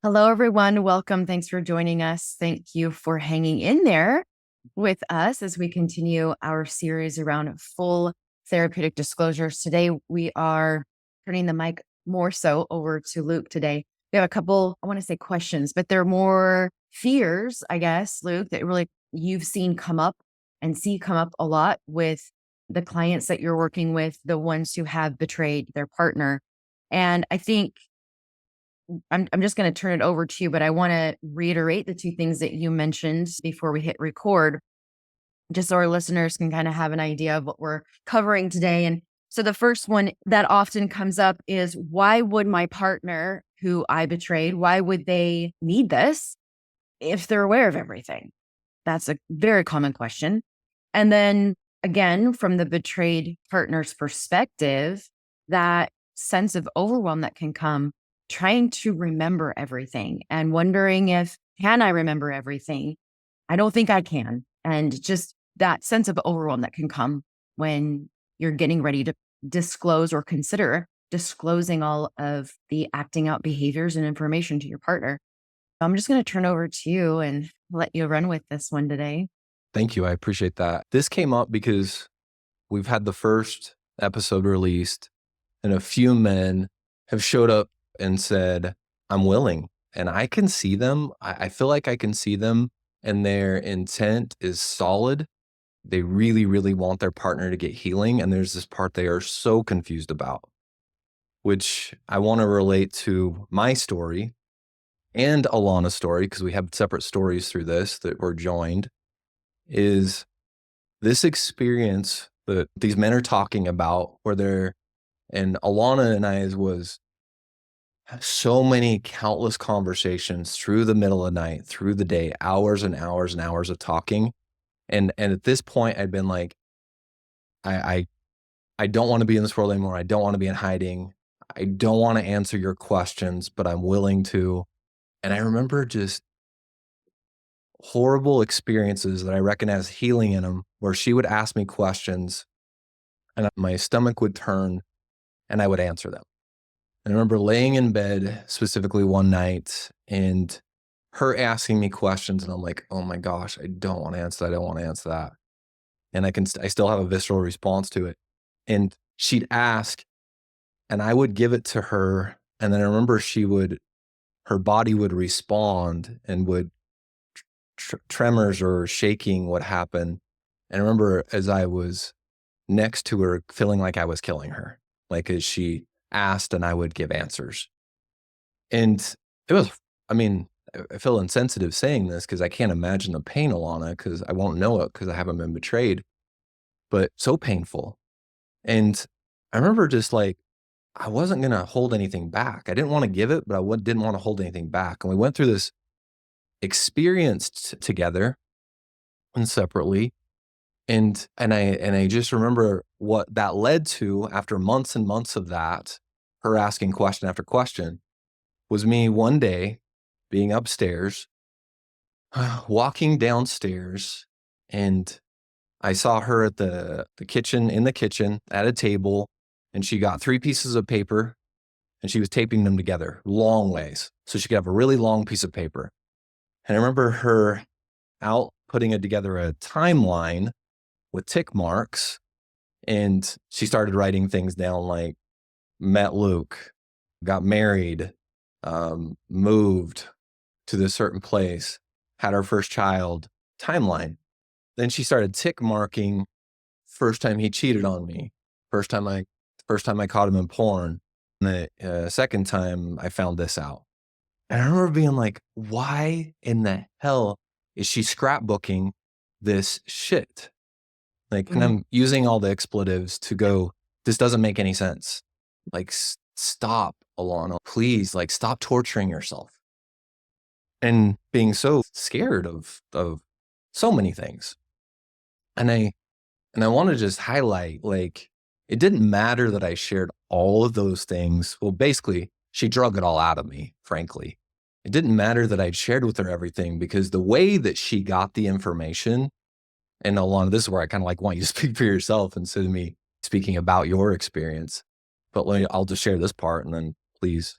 Hello, everyone. Welcome. Thanks for joining us. Thank you for hanging in there with us as we continue our series around full therapeutic disclosures. Today, we are turning the mic more so over to Luke today. We have a couple, I want to say questions, but they're more fears, I guess, Luke, that really you've seen come up and see come up a lot with the clients that you're working with, the ones who have betrayed their partner. And I think I'm just going to turn it over to you, but I want to reiterate the two things that you mentioned before we hit record, just so our listeners can kind of have an idea of what we're covering today. And so the first one that often comes up is, why would my partner who I betrayed, why would they need this if they're aware of everything? That's a very common question. And then again, from the betrayed partner's perspective, that sense of overwhelm that can come trying to remember everything and wondering can I remember everything? I don't think I can. And just that sense of overwhelm that can come when you're getting ready to disclose or consider disclosing all of the acting out behaviors and information to your partner. I'm just going to turn over to you and let you run with this one today. Thank you. I appreciate that. This came up because we've had the first episode released and a few men have showed up and said, I'm willing. And I can see them. I feel like I can see them, and their intent is solid. They really, really want their partner to get healing. And there's this part they are so confused about, which I want to relate to my story and Alana's story, because we have separate stories through this that were joined, is this experience that these men are talking about where they're, and Alana and I's was so many countless conversations through the middle of the night, through the day, hours and hours and hours of talking. And at this point I'd been like, I I don't want to be in this world anymore. I don't want to be in hiding. I don't want to answer your questions, but I'm willing to. And I remember just horrible experiences that I recognize healing in them, where she would ask me questions and my stomach would turn and I would answer them. And I remember laying in bed specifically one night and her asking me questions, and I'm like, oh my gosh, I don't want to answer that. I don't want to answer that. And I still have a visceral response to it. And she'd ask, and I would give it to her. And then I remember her body would respond and would tremors or shaking would happen. And I remember as I was next to her, feeling like I was killing her, like as she asked and I would give answers. And it was, I mean, I feel insensitive saying this because I can't imagine the pain, Alana, because I won't know it because I haven't been betrayed, but so painful. And I remember just like, I wasn't going to hold anything back. I didn't want to give it, but didn't want to hold anything back. And we went through this experience together and separately. And I just remember what that led to after months and months of that, her asking question after question, was me one day being upstairs, walking downstairs, and I saw her at in the kitchen at a table, and she got 3 pieces of paper and she was taping them together long ways so she could have a really long piece of paper. And I remember her out putting it together a timeline with tick marks. And she started writing things down like met Luke, got married, moved to this certain place, had our first child, timeline. Then she started tick marking first time he cheated on me, first time I caught him in porn, and the second time I found this out. And I remember being like, why in the hell is she scrapbooking this shit? Like, and I'm using all the expletives to go, this doesn't make any sense. Like, stop, Alana, please, like, stop torturing yourself. And being so scared of so many things. And I want to just highlight, like, it didn't matter that I shared all of those things. Well, basically, she drug it all out of me, frankly. It didn't matter that I'd shared with her everything, because the way that she got the information, and Alana, this is where I kind of like want you to speak for yourself instead of me speaking about your experience. But I'll just share this part and then please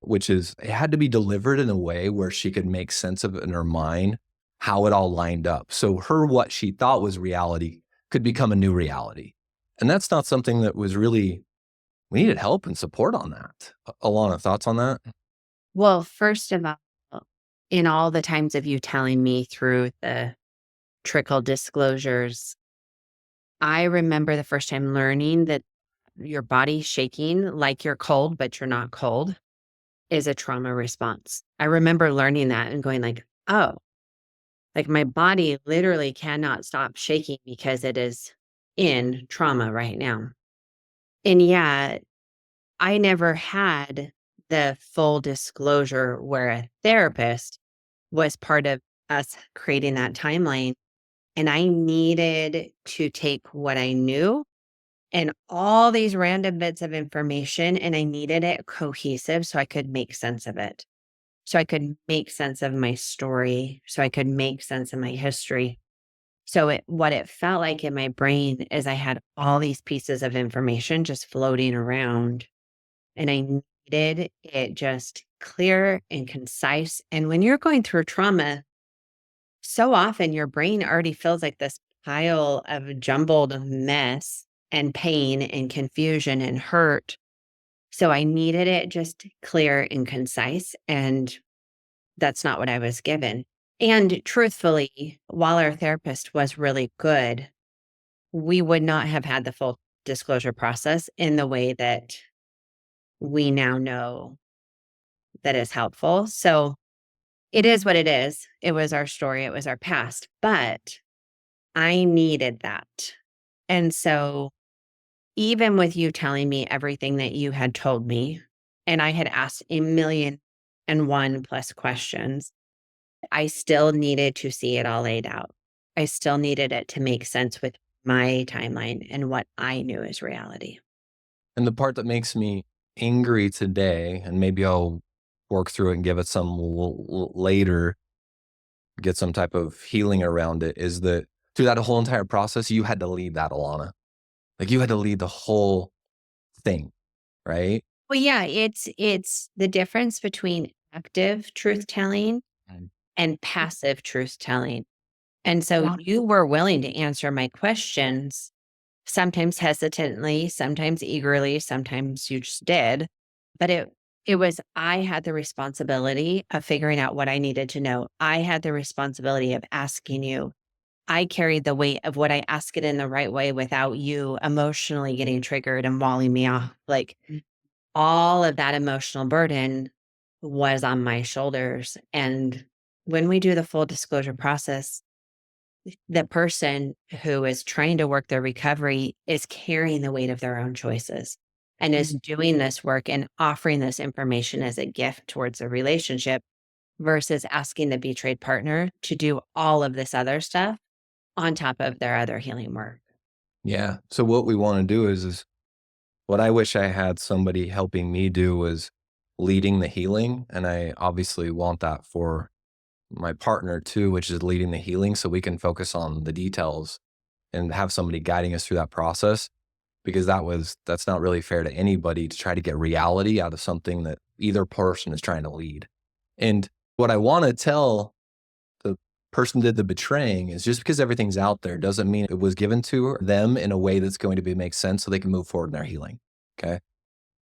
which is it had to be delivered in a way where she could make sense of it in her mind, how it all lined up. So what she thought was reality could become a new reality. And that's not something that was really, we needed help and support on that. Alana, thoughts on that? Well, first of all, in all the times of you telling me through the trickle disclosures, I remember the first time learning that your body shaking like you're cold, but you're not cold is a trauma response. I remember learning that and going like, oh, like my body literally cannot stop shaking because it is in trauma right now. And yet I never had the full disclosure where a therapist was part of us creating that timeline. And I needed to take what I knew and all these random bits of information, and I needed it cohesive so I could make sense of it. So I could make sense of my story, so I could make sense of my history. So what it felt like in my brain is I had all these pieces of information just floating around, and I needed it just clear and concise. And when you're going through trauma, so often your brain already feels like this pile of jumbled mess and pain and confusion and hurt. So I needed it just clear and concise. And that's not what I was given. And truthfully, while our therapist was really good, we would not have had the full disclosure process in the way that we now know that is helpful. So it is what it is. It was our story, it was our past, but I needed that. And so even with you telling me everything that you had told me, and I had asked a million and one plus questions, I still needed to see it all laid out. I still needed it to make sense with my timeline and what I knew as reality. And the part that makes me angry today, and maybe I'll work through it and give it some later, get some type of healing around it, is that through that whole entire process, you had to lead that, Alana. Like you had to lead the whole thing, right? Well, yeah, it's the difference between active truth telling Mm. and passive truth telling. And so Yeah. you were willing to answer my questions, sometimes hesitantly, sometimes eagerly, sometimes you just did. But it was I had the responsibility of figuring out what I needed to know. I had the responsibility of asking you. I carried the weight of what I ask it in the right way without you emotionally getting triggered and walling me off. Like all of that emotional burden was on my shoulders. And when we do the full disclosure process, the person who is trying to work their recovery is carrying the weight of their own choices and is doing this work and offering this information as a gift towards a relationship versus asking the betrayed partner to do all of this other stuff on top of their other healing work. Yeah. So what we want to do is what I wish I had somebody helping me do was leading the healing. And I obviously want that for my partner too, which is leading the healing so we can focus on the details and have somebody guiding us through that process because that's not really fair to anybody to try to get reality out of something that either person is trying to lead. And what I want to tell the person who did the betraying is just because everything's out there doesn't mean it was given to them in a way that's going to make sense so they can move forward in their healing. Okay.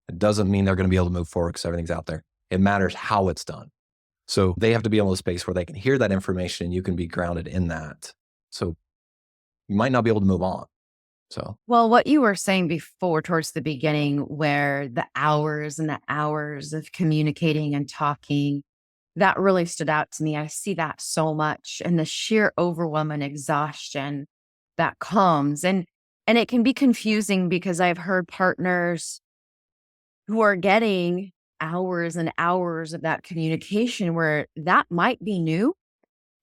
It doesn't mean they're going to be able to move forward because everything's out there. It matters how it's done. So they have to be able to space where they can hear that information and you can be grounded in that. So you might not be able to move on. So Well, what you were saying before, towards the beginning, where the hours and the hours of communicating and talking, that really stood out to me. I see that so much and the sheer overwhelm and exhaustion that comes. And it can be confusing because I've heard partners who are getting hours and hours of that communication where that might be new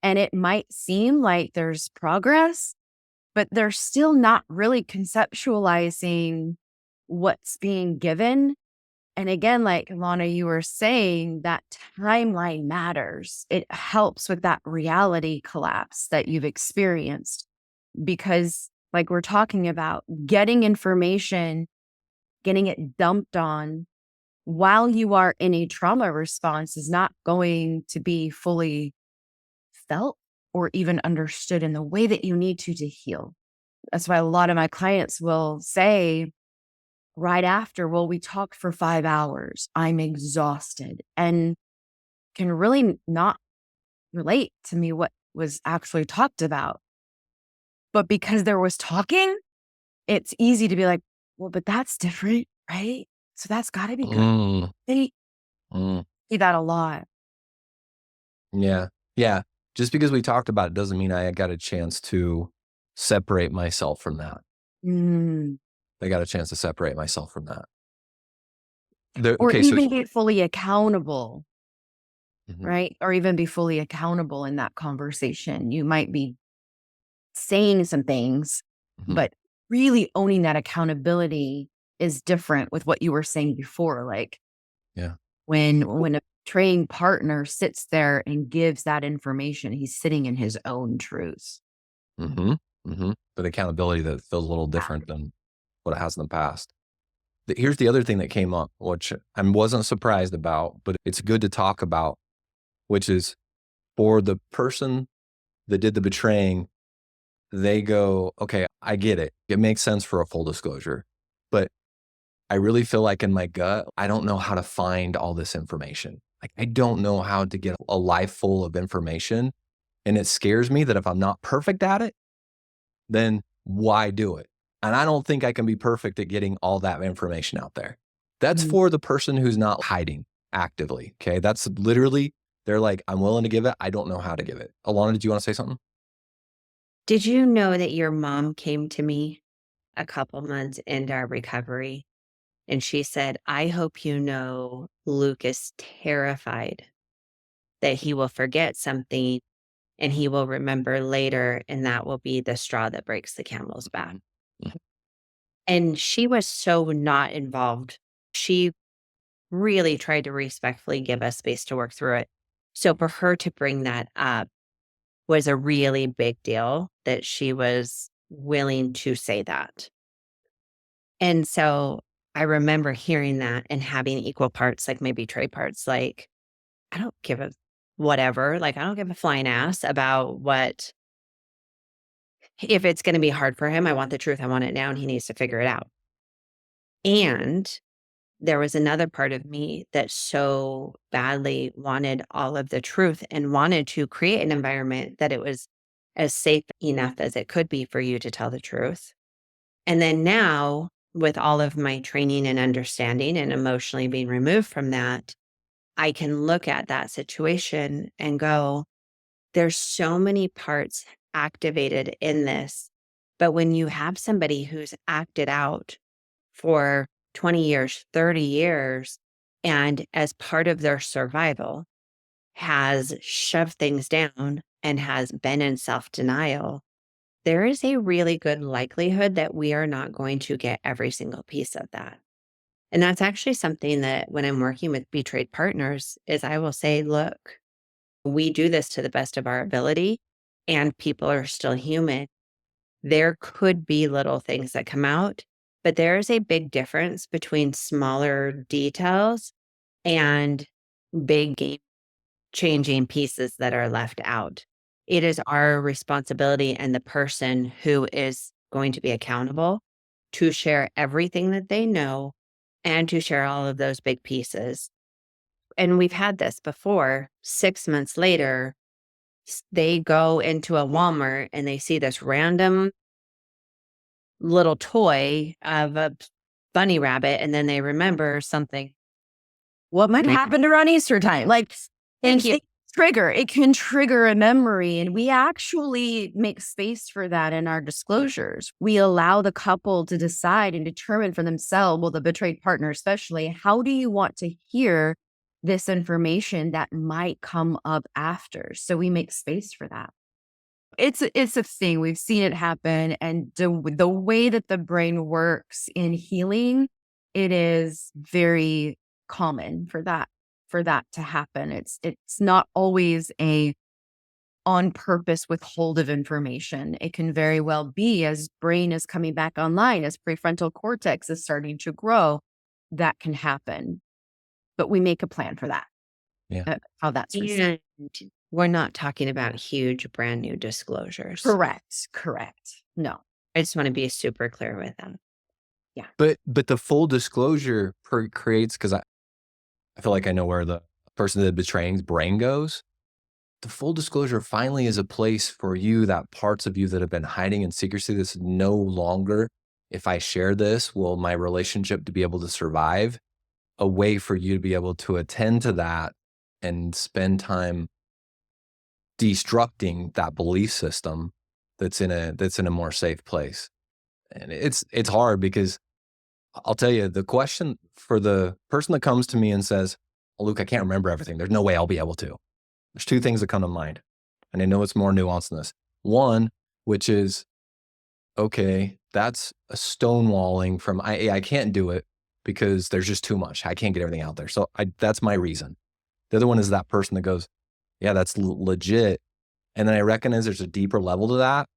and it might seem like there's progress, but they're still not really conceptualizing what's being given. And again, like Lana, you were saying, that timeline matters. It helps with that reality collapse that you've experienced because, like we're talking about, getting information, getting it dumped on while you are in a trauma response is not going to be fully felt or even understood in the way that you need to heal. That's why a lot of my clients will say right after, well, we talked for 5 hours. I'm exhausted, and can really not relate to me what was actually talked about. But because there was talking, it's easy to be like, well, but that's different, right? So that's got to be good. Mm, They mm. see that a lot. Yeah. Yeah. Just because we talked about it doesn't mean I got a chance to separate myself from that. Mm. I got a chance to separate myself from that. Or Okay. So, even be fully accountable, mhm, right? Or even be fully accountable in that conversation. You might be saying some things, mhm, but really owning that accountability is different with what you were saying before. Like yeah. when a betraying partner sits there and gives that information, he's sitting in his own truth. hmm But accountability that feels a little different than what it has in the past. Here's the other thing that came up, which I wasn't surprised about, but it's good to talk about, which is for the person that did the betraying, they go, okay, I get it. It makes sense for a full disclosure. But I really feel like in my gut, I don't know how to find all this information. Like, I don't know how to get a life full of information. And it scares me that if I'm not perfect at it, then why do it? And I don't think I can be perfect at getting all that information out there. That's Mhm. for the person who's not hiding actively. Okay. That's literally, they're like, I'm willing to give it. I don't know how to give it. Alana, did you want to say something? Did you know that your mom came to me a couple months into our recovery and she said, I hope you know Luke is terrified that he will forget something and he will remember later, and that will be the straw that breaks the camel's back. Mhm. And she was so not involved. She really tried to respectfully give us space to work through it. So for her to bring that up was a really big deal that she was willing to say that. And so I remember hearing that and having equal parts, like my betray parts, like, I don't give a whatever. Like, I don't give a flying ass about what, if it's going to be hard for him, I want the truth. I want it now and he needs to figure it out. And there was another part of me that so badly wanted all of the truth and wanted to create an environment that it was as safe enough as it could be for you to tell the truth. And then now, with all of my training and understanding and emotionally being removed from that, I can look at that situation and go, there's so many parts activated in this. But when you have somebody who's acted out for 20 years, 30 years, and as part of their survival has shoved things down and has been in self denial, there is a really good likelihood that we are not going to get every single piece of that. And that's actually something that when I'm working with betrayed partners is I will say, look, we do this to the best of our ability and people are still human. There could be little things that come out, but there is a big difference between smaller details and big game changing pieces that are left out. It is our responsibility and the person who is going to be accountable to share everything that they know and to share all of those big pieces. And we've had this before. 6 months later, they go into a Walmart and they see this random little toy of a bunny rabbit, and then they remember something. What might Right. happen around Easter time? Like, Thank and you. it can trigger a memory. And we actually make space for that in our disclosures. We allow the couple to decide and determine for themselves, well, the betrayed partner, especially, how do you want to hear this information that might come up after? So we make space for that. It's a thing. We've seen it happen. And the way that the brain works in healing, it is very common for that to happen. It's not always a on purpose withhold of information. It can very well be as brain is coming back online, as prefrontal cortex is starting to grow, that can happen. but we make a plan for that. Yeah. How that's received. And we're not talking about huge brand new disclosures. Correct. No. I just want to be super clear with them. But the full disclosure creates, because I feel like I know where the person that betraying's brain goes. The full disclosure finally is a place for you, that parts of you that have been hiding in secrecy, that's no longer, if I share this, will my relationship to be able to survive, a way for you to be able to attend to that and spend time destructing that belief system that's in a more safe place. And it's hard, because I'll tell you, the question for the person that comes to me and says, "Oh, Luke, I can't remember everything. There's no way I'll be able to." There's two things that come to mind. And I know it's more nuanced than this. One, which is, okay, that's a stonewalling from, I can't do it because there's just too much. I can't get everything out there. So that's my reason. The other one is that person that goes, yeah, that's legit. And then I recognize there's a deeper level to that.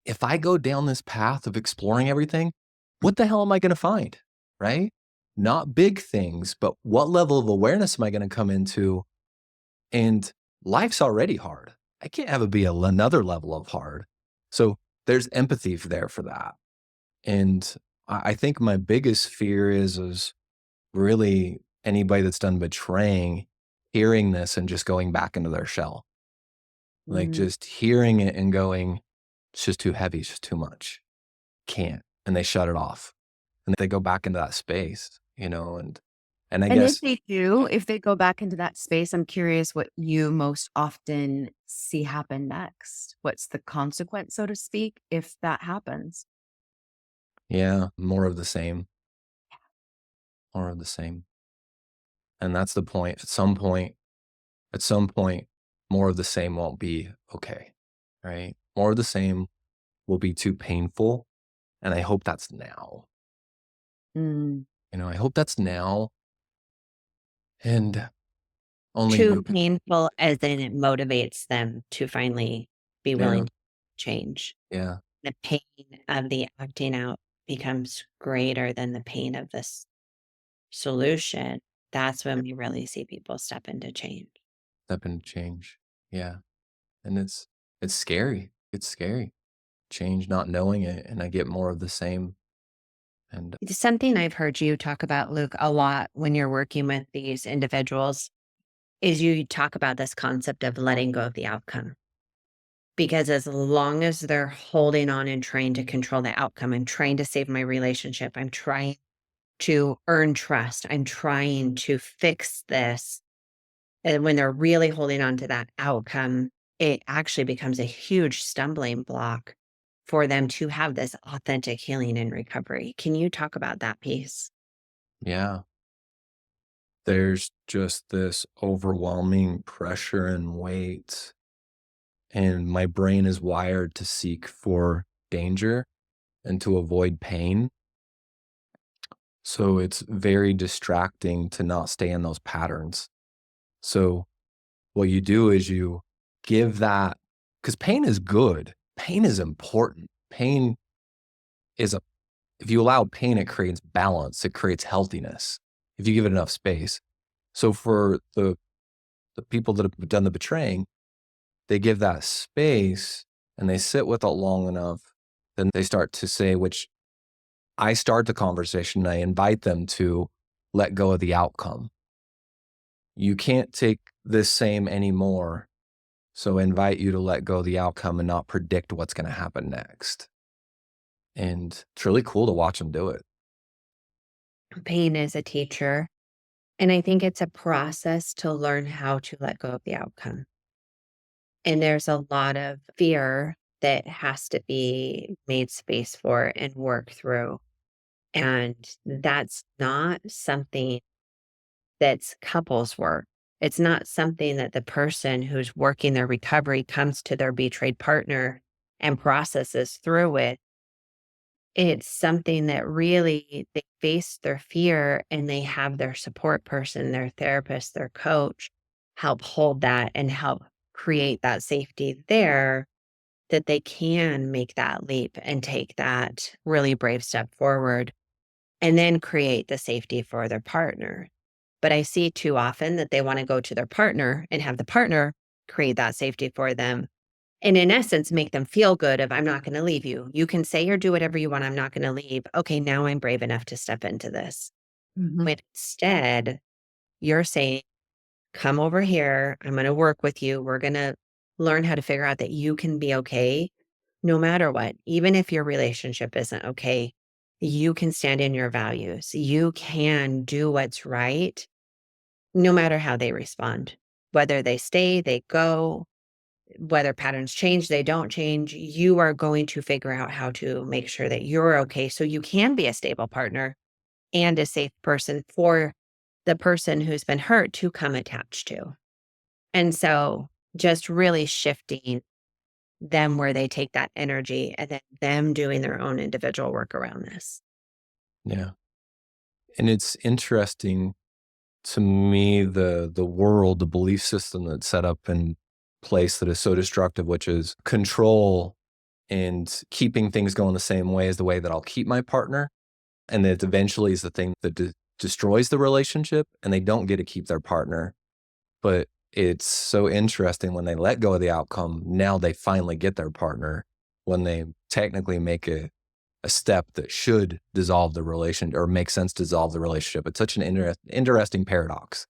If I go down this path of exploring everything, what the hell am I going to find? Right? Not big things, but what level of awareness am I going to come into? And life's already hard. I can't have it be another level of hard. So there's empathy there for that. And I think my biggest fear is really anybody that's done betraying, hearing this and just going back into their shell. Like just hearing it and going, it's just too heavy, it's just too much. Can't. And they shut it off. And they go back into that space, and I And guess, if they go back into that space, I'm curious what you most often see happen next. What's the consequence, so to speak, if that happens? yeah, more of the same. More of the same. And that's the point. At some point, more of the same won't be okay, right? More of the same will be too painful. And I hope that's now. Mm. I hope that's now. And only Too painful, as in it motivates them to finally be willing to change. yeah, The pain of the acting out becomes greater than the pain of this solution. That's when we really see people step into change. step into change. Yeah. And it's scary. It's scary. Change, not knowing it. And I get more of the same. And It's something I've heard you talk about, Luke, a lot when you're working with these individuals is you talk about this concept of letting go of the outcome. Because as long as they're holding on and trying to control the outcome, I'm trying to save my relationship, I'm trying to earn trust, I'm trying to fix this. And when they're really holding on to that outcome, it actually becomes a huge stumbling block for them to have this authentic healing and recovery. Can you talk about that piece? yeah, there's just this overwhelming pressure and weight. And my brain is wired to seek for danger and to avoid pain. So it's very distracting to not stay in those patterns. So what you do is you give that, because pain is good. Pain is important. Pain is if you allow pain, it creates balance. It creates healthiness if you give it enough space. So for the people that have done the betraying, they give that space and they sit with it long enough. Then they start to say, which I start the conversation and I invite them to let go of the outcome. You can't take this same anymore. So I invite you to let go of the outcome and not predict what's going to happen next. And it's really cool to watch them do it. Pain is a teacher. And I think it's a process to learn how to let go of the outcome. And there's a lot of fear that has to be made space for and work through. And that's not something that's couples work. It's not something that the person who's working their recovery comes to their betrayed partner and processes through it. It's something that really they face their fear and they have their support person, their therapist, their coach help hold that and help create that safety there that they can make that leap and take that really brave step forward and then create the safety for their partner. But I see too often that they want to go to their partner and have the partner create that safety for them. And in essence, make them feel good of, I'm not going to leave you. You can say or do whatever you want. I'm not going to leave. Okay, now I'm brave enough to step into this. Mhm. But instead, you're saying, come over here. I'm going to work with you. We're going to learn how to figure out that you can be okay no matter what. Even if your relationship isn't okay, you can stand in your values. You can do what's right no matter how they respond, whether they stay, they go, whether patterns change, they don't change. You are going to figure out how to make sure that you're okay so you can be a stable partner and a safe person for the person who's been hurt to come attached to. And so just really shifting them where they take that energy and then them doing their own individual work around this. Yeah. And it's interesting to me, the world, the belief system that's set up in place that is so destructive, which is control and keeping things going the same way as the way that I'll keep my partner. And that eventually is the thing that destroys the relationship, and they don't get to keep their partner. But it's so interesting when they let go of the outcome. Now they finally get their partner when they technically make a step that should dissolve the relation or make sense to dissolve the relationship. It's such an interesting paradox.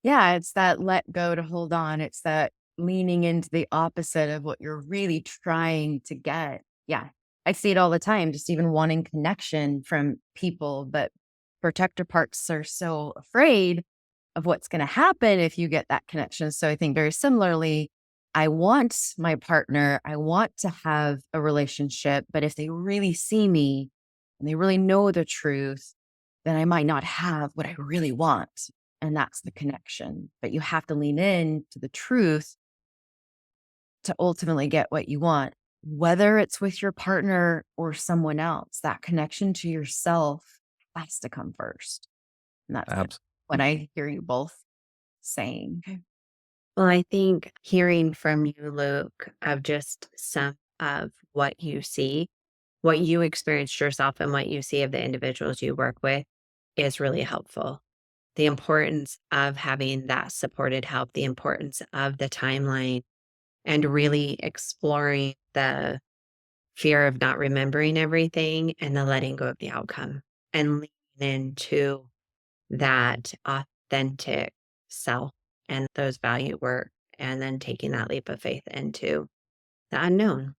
Yeah, it's that let go to hold on. It's that leaning into the opposite of what you're really trying to get. Yeah, I see it all the time, just even wanting connection from people, but protector parts are so afraid of what's going to happen if you get that connection. So I think very similarly, I want my partner, I want to have a relationship, but if they really see me and they really know the truth, then I might not have what I really want. And that's the connection. But you have to lean in to the truth to ultimately get what you want, whether it's with your partner or someone else. That connection to yourself has to come first. And that's kind of Abs- what I hear you both saying. Well, I think hearing from you, Luke, of just some of what you see, what you experienced yourself, and what you see of the individuals you work with is really helpful. The importance of having that supported help, the importance of the timeline, and really exploring the fear of not remembering everything and the letting go of the outcome and leaning into that authentic self and those value work, and then taking that leap of faith into the unknown.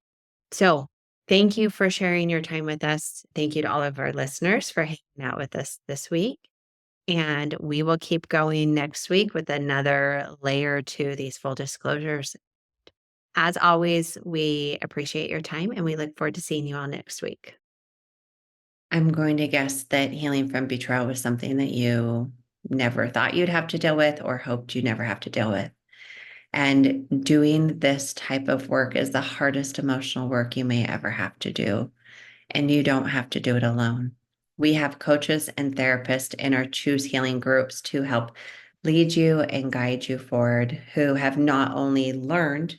So, thank you for sharing your time with us. Thank you to all of our listeners for hanging out with us this week. And we will keep going next week with another layer to these full disclosures. As always, we appreciate your time and we look forward to seeing you all next week. I'm going to guess that healing from betrayal was something that you never thought you'd have to deal with or hoped you never have to deal with. And doing this type of work is the hardest emotional work you may ever have to do. And you don't have to do it alone. We have coaches and therapists in our Choose Healing groups to help lead you and guide you forward, who have not only learned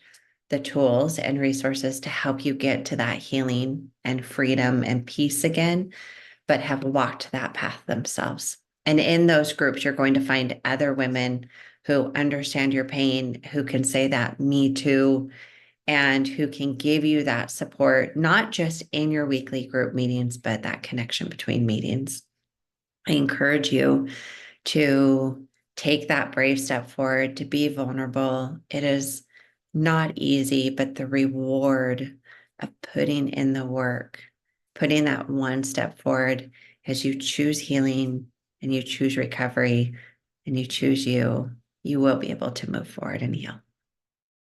the tools and resources to help you get to that healing and freedom and peace again, but have walked that path themselves. And in those groups, you're going to find other women who understand your pain, who can say that, me too, and who can give you that support, not just in your weekly group meetings, but that connection between meetings. I encourage you to take that brave step forward, to be vulnerable. It is not easy, but the reward of putting in the work, putting that one step forward as you choose healing and you choose recovery and you choose you, you will be able to move forward and heal.